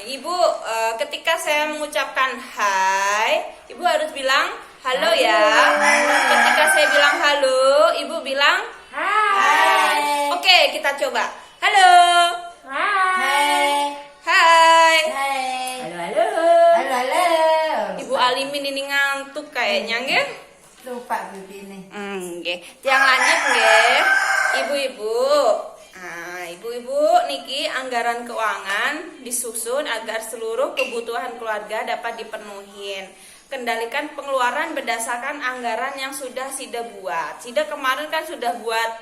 Ibu, ketika saya mengucapkan hai, Ibu harus bilang halo ya. Ketika saya bilang halo, Ibu bilang Hai. Oke, kita coba. Halo. Hai. Hai. Hai. Halo. Halo. Ibu Alimin ini ngantuk kayaknya, nggih? Lupa bibi nih. Nggih. Yang lanjut nggih. Ibu-ibu. Nah, ibu-ibu niki anggaran keuangan disusun agar seluruh kebutuhan keluarga dapat dipenuhi. Kendalikan pengeluaran berdasarkan anggaran yang sudah Sida buat. Sida kemarin kan sudah buat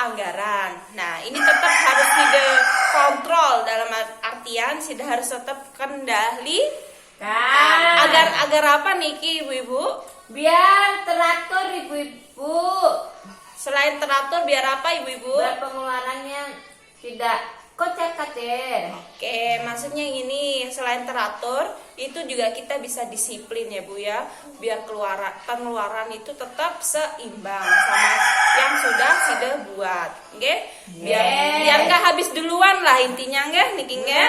anggaran. Nah, ini tetap harus Sida kontrol, dalam artian Sida harus tetap kendali. Agar apa niki ibu-ibu? Biar teratur ibu-ibu. Selain teratur biar apa ibu-ibu? Biar pengeluarannya tidak kocar-kacir. Oke, maksudnya ini selain teratur itu juga kita bisa disiplin ya Bu ya, biar pengeluaran itu tetap seimbang sama yang sudah Sida buat, oke? Biar nggak habis duluan lah intinya nggih niki nggih.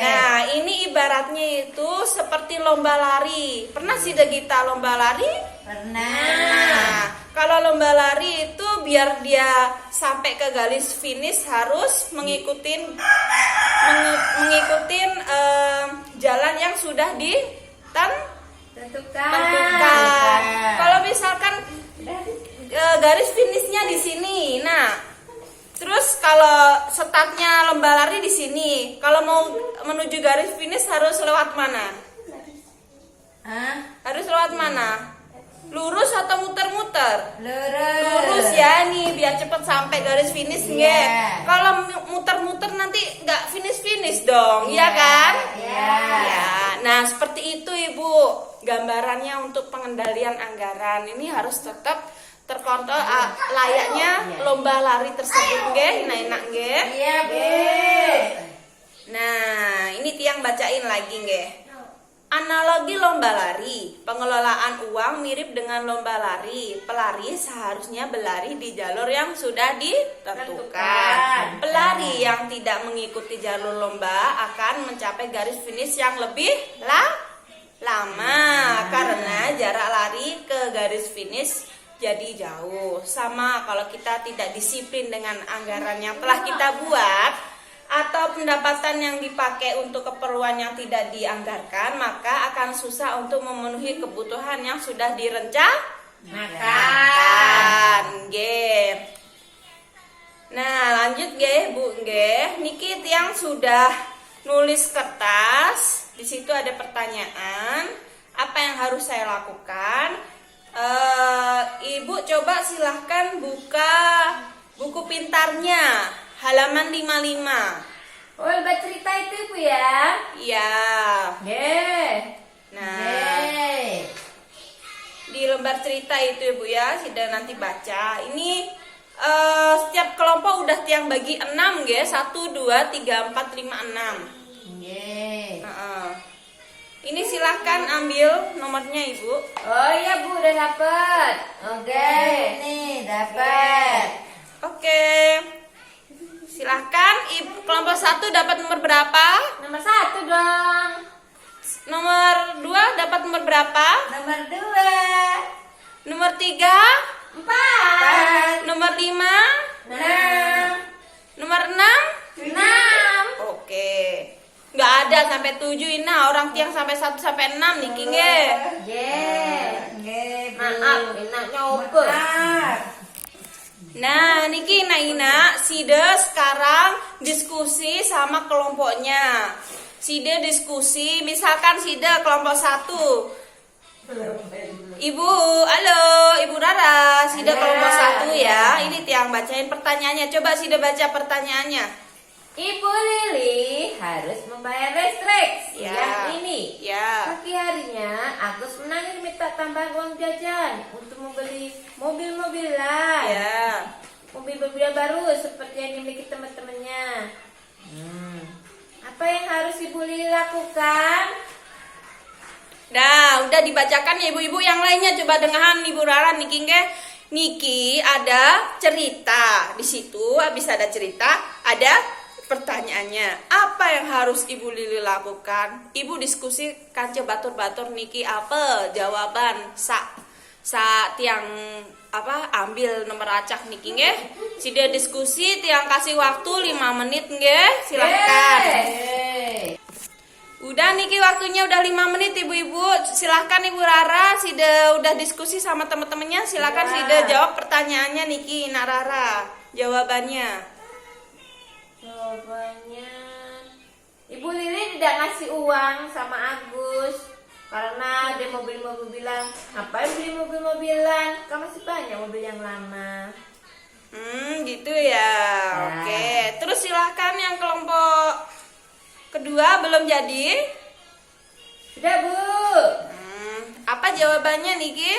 Nah, ini ibaratnya itu seperti lomba lari. Pernah Sida kita lomba lari? Pernah. Nah, kalau lomba lari itu biar dia sampai ke garis finish harus mengikutin jalan yang sudah Tentukan. Kalau misalkan garis finishnya di sini, nah terus kalau startnya lomba lari di sini, kalau mau menuju garis finish harus lewat mana? Harus lewat mana? Lurus atau muter-muter? Lurus ya nih, biar cepet sampai garis finish nggih. Kalau muter-muter nanti nggak finish dong, ya kan? Ya. Nah, seperti itu Ibu. Gambarannya untuk pengendalian anggaran ini harus tetap terkontrol layaknya lomba lari tersebut nggih. Nah, enak nggih? Iya, Bu. Nah, ini tiang bacain lagi nggih. Analogi lomba lari, pengelolaan uang mirip dengan lomba lari. Pelari seharusnya berlari di jalur yang sudah ditentukan. Pelari yang tidak mengikuti jalur lomba akan mencapai garis finish yang lebih lama karena jarak lari ke garis finish jadi jauh. Sama kalau kita tidak disiplin dengan anggaran yang telah kita buat atau pendapatan yang dipakai untuk keperluan yang tidak dianggarkan, maka akan susah untuk memenuhi kebutuhan yang sudah direncanakan. Nggih. Nah, lanjut nggih, Bu nggih. Niki tiang sudah nulis kertas. Di situ ada pertanyaan, apa yang harus saya lakukan? Ibu coba silahkan buka buku pintarnya. Halaman 55. Oh, lembar cerita itu Ibu ya? Iya. Nah, di lembar cerita itu Ibu ya, Sida nanti baca. Ini setiap kelompok udah tiang bagi 6 ya. 1, 2, 3, 4, 5, 6. Ini silahkan ambil nomornya Ibu. Oh iya Bu, udah dapet. Oke. Nih, dapat. Oke. Silahkan kelompok 1 dapat nomor berapa? Nomor 1 dong. Nomor 2 dapat nomor berapa? Nomor 2. Nomor 3? 4. Nomor 5? 6. Nomor 6? 6. Oke. Nggak ada sampai 7 ini orang tiang sampai 1 sampai 6 niki nggih. Maaf, enaknya opo. Nah, niki Naina, Sida sekarang diskusi sama kelompoknya. Sida diskusi, misalkan Sida kelompok 1. Ibu, halo, Ibu Rara, Sida kelompok 1 ya. Ini tiang bacain pertanyaannya. Coba Sida baca pertanyaannya. Ibu Lili harus membayar listrik Ya. yang ini. Ya. Pagi harinya Agus menangis minta tambahan uang jajan untuk membeli mobil-mobilan. Ya. Mobil-mobilan baru seperti yang dimiliki teman-temannya. Apa yang harus Ibu Lili lakukan? Nah, udah dibacakan ya ibu-ibu, yang lainnya coba dengarkan Ibu Rara niki nggih. Niki ada cerita di situ, habis ada cerita ada Pertanyaannya, apa yang harus Ibu Lili lakukan? Ibu diskusi kanca batur-batur niki apa jawaban sa tiang apa ambil nomor acak niki nggih. Sida diskusi tiang kasih waktu 5 menit nggih. Silahkan. Udah niki waktunya udah 5 menit ibu-ibu. Silahkan Ibu Rara, Sida udah diskusi sama teman-temannya. Silahkan Sida jawab pertanyaannya niki Nak Rara. Jawabannya. Jawabannya, Ibu Lili tidak ngasih uang sama Agus karena dia mobil-mobilan. Ngapain beli mobil-mobilan? Kan masih banyak mobil yang lama. Gitu ya. Oke. Terus silahkan yang kelompok kedua belum jadi. Sudah, Bu. Apa jawabannya Niki?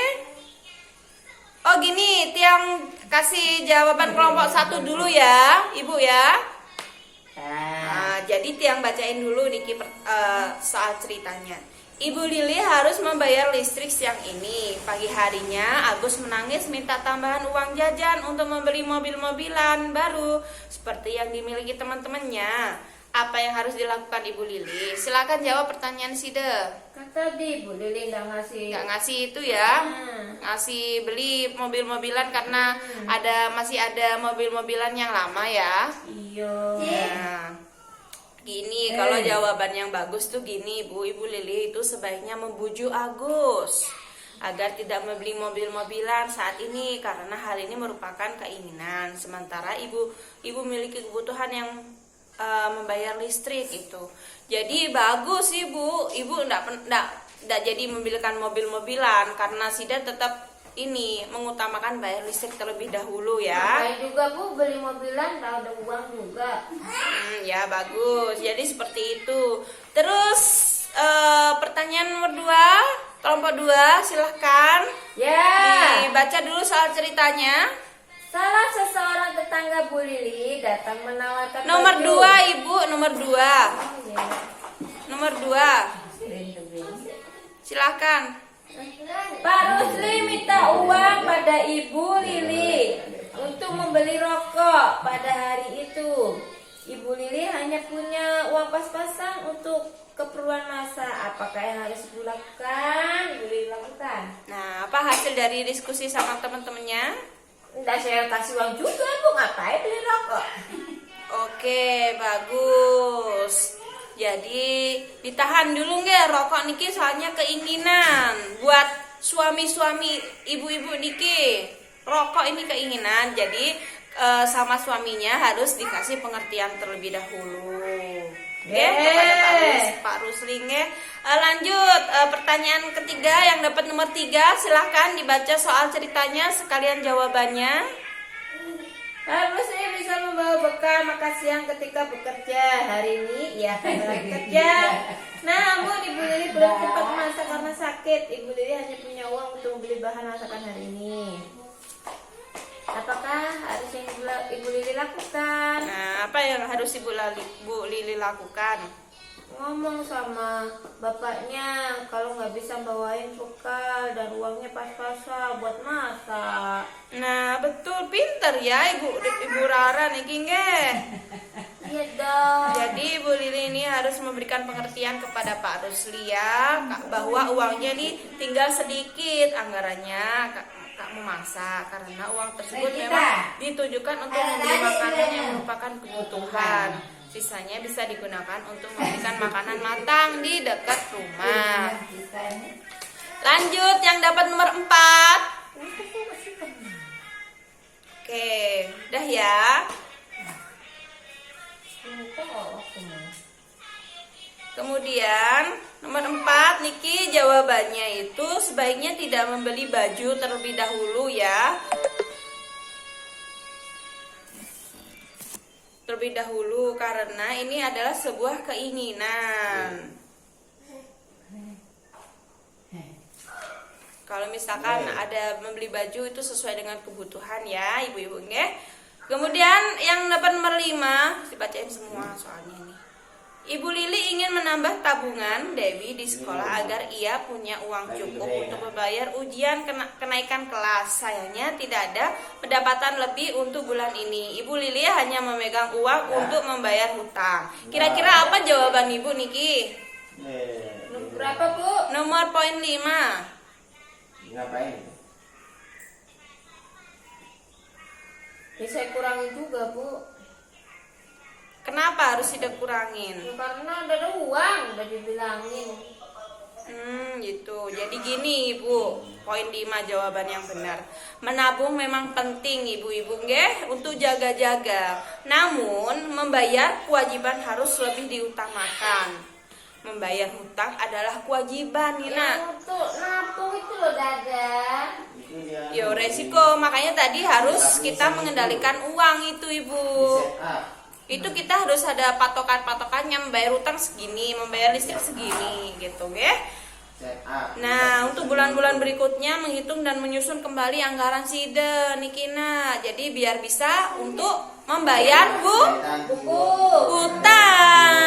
Oh gini, tiang kasih jawaban kelompok 1 dulu ya, Ibu ya. Nah, jadi tiang bacain dulu Niki soal ceritanya. Ibu Lili harus membayar listrik siang ini. Pagi harinya Agus menangis minta tambahan uang jajan untuk membeli mobil-mobilan baru seperti yang dimiliki teman-temannya. Apa yang harus dilakukan Ibu Lili? Silakan jawab pertanyaan Sida. Kan tadi Ibu Lili nggak ngasih Itu ya. Ngasih beli mobil-mobilan karena masih ada mobil-mobilan yang lama ya. Iya. Nah, gini kalau jawaban yang bagus tuh gini Ibu Lili itu sebaiknya membujuk Agus agar tidak membeli mobil-mobilan saat ini karena hal ini merupakan keinginan sementara ibu memiliki kebutuhan yang membayar listrik itu. Jadi bagus ibu enggak jadi membelikan mobil-mobilan karena Sida tetap ini mengutamakan bayar listrik terlebih dahulu ya. Ngapain juga Bu beli mobilan kalau ada uang juga. Ya bagus. Jadi seperti itu. Terus pertanyaan nomor 2, kelompok 2 silahkan. Ya. Dibaca dulu soal ceritanya. Salah seseorang tetangga Bu Lili datang menawarkan Nomor baju. 2 Ibu, nomor 2. Oh, ya. Nomor 2. Silahkan. Pak Rusli minta uang pada Ibu Lili untuk membeli rokok pada hari itu. Ibu Lili hanya punya uang pas-pasan untuk keperluan masak. Apakah yang harus Ibu lakukan? Ibu Lili lakukan. Nah, apa hasil dari diskusi sama teman-temannya? Enggak, saya kasih uang juga Bu, ngapain beli rokok? Oke, bagus. Jadi ditahan dulu nggak rokok niki soalnya keinginan buat suami-suami ibu-ibu niki. Rokok ini keinginan, jadi sama suaminya harus dikasih pengertian terlebih dahulu. Oke, kepada Pak Rusli nge. Lanjut pertanyaan ketiga yang dapat nomor 3 silahkan dibaca soal ceritanya sekalian jawabannya. Harus saya bisa membawa bekal makan siang ketika bekerja. Hari ini ia akan bekerja. Namun Ibu Lili belum sempat masak karena sakit. Ibu Lili hanya punya uang untuk membeli bahan masakan hari ini. Apakah harus yang Ibu Lili lakukan? Nah, apa yang harus Ibu Lili lakukan? Ngomong sama bapaknya kalau nggak bisa bawain bekal dan uangnya pas-pasan buat masak. Nah, betul, pinter ya Ibu Rara nih nggih. Iya dong. Jadi Ibu Lili ini harus memberikan pengertian kepada Pak Rusli ya bahwa uangnya nih tinggal sedikit anggarannya Kak memasak karena uang tersebut memang ditujukan untuk membeli makanan yang merupakan kebutuhan. Sisanya bisa digunakan untuk memberikan makanan matang di dekat rumah. Lanjut yang dapat nomor 4. Oke, udah ya. Kemudian nomor 4 Niki jawabannya itu sebaiknya tidak membeli baju terlebih dahulu ya. Terlebih dahulu karena ini adalah sebuah keinginan. Kalau misalkan ada membeli baju itu sesuai dengan kebutuhan ya ibu-ibu nggih. Kemudian yang dapat nomor 5 dibacain semua soalnya nih. Ibu Lili ingin menambah tabungan Dewi di sekolah agar ia punya uang cukup untuk membayar ujian kenaikan kelas. Sayangnya tidak ada pendapatan lebih untuk bulan ini. Ibu Lili hanya memegang uang untuk membayar hutang. Kira-kira apa jawaban Ibu Niki? Nomor berapa, Bu? Nomor poin 5. Ngapain? Ya, saya kurangi juga, Bu. Kenapa harus tidak kurangin? Ya, karena ada uang, udah dibilangin. Gitu. Jadi gini Ibu, poin 5 jawaban yang benar. Menabung memang penting ibu-ibu nggih untuk jaga-jaga. Namun membayar kewajiban harus lebih diutamakan. Membayar hutang adalah kewajiban, Nina. Yang untuk nabung itu loh, Dada. Yo resiko, makanya tadi harus kita mengendalikan uang itu Ibu. Itu kita harus ada patokan-patokannya, membayar utang segini, membayar listrik segini gitu ya. Nah, untuk bulan-bulan berikutnya menghitung dan menyusun kembali anggaran SIDE Nikina. Jadi biar bisa untuk membayar Buku. hutang.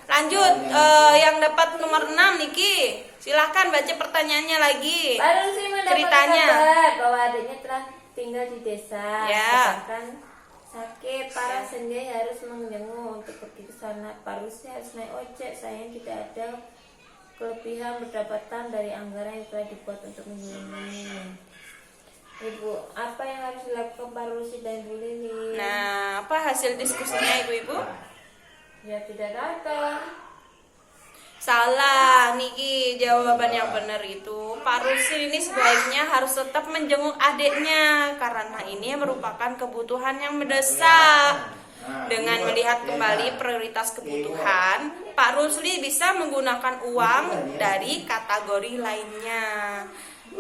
Lanjut, yang dapat nomor 6 Niki. Silahkan baca pertanyaannya lagi. Baru sih mendapat Ceritanya. kabar bahwa adiknya telah tinggal di desa. Ya. Sedangkan sakit parah sendiri harus menjenguk untuk pergi ke sana. Pak Rusli harus naik ojek. Sayang tidak ada kelebihan pendapatan dari anggaran yang telah dibuat untuk minggu ini. Ibu, apa yang harus dilakukan Pak Rusli dan Bu Lili? Nah, apa hasil diskusinya ibu-ibu? Ya tidak datang. Salah, Niki. Jawaban yang benar itu Pak Rusli ini sebaiknya harus tetap menjenguk adiknya karena ini merupakan kebutuhan yang mendesak. Dengan melihat kembali prioritas kebutuhan, Pak Rusli bisa menggunakan uang dari kategori lainnya,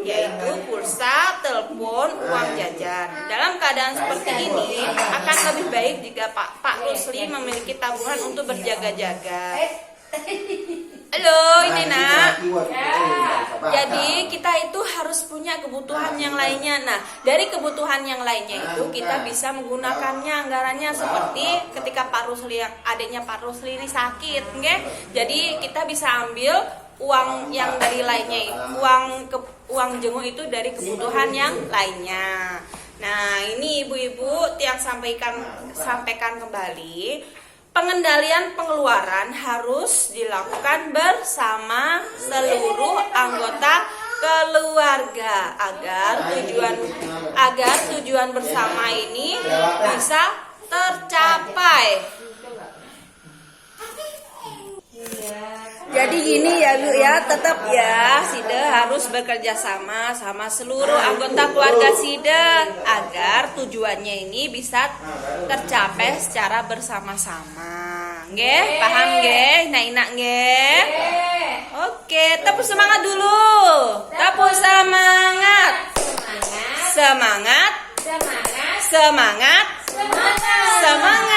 yaitu pulsa, telepon, uang jajan. Dalam keadaan seperti ini, akan lebih baik jika Pak Rusli memiliki tabungan untuk berjaga-jaga. Halo, ini nak. Jadi kita itu harus punya kebutuhan yang lainnya. Nah, dari kebutuhan yang lainnya itu kita bisa menggunakannya anggarannya seperti ketika Pak Rusli, adiknya Pak Rusli ini sakit, nggih. Jadi kita bisa ambil uang yang dari lainnya, uang jenguk itu dari kebutuhan yang lainnya. Nah, ini ibu-ibu yang sampaikan kembali. Pengendalian pengeluaran harus dilakukan bersama seluruh anggota keluarga agar tujuan bersama ini bisa tercapai. Jadi gini ya Bu ya, tetap ya SIDE harus bekerja sama seluruh anggota keluarga SIDE agar tujuannya ini bisa tercapai secara bersama-sama. Nggih, paham nggih? Nah, nggih. Oke, tepuk semangat dulu. Tepuk semangat. Semangat. Semangat. Semangat.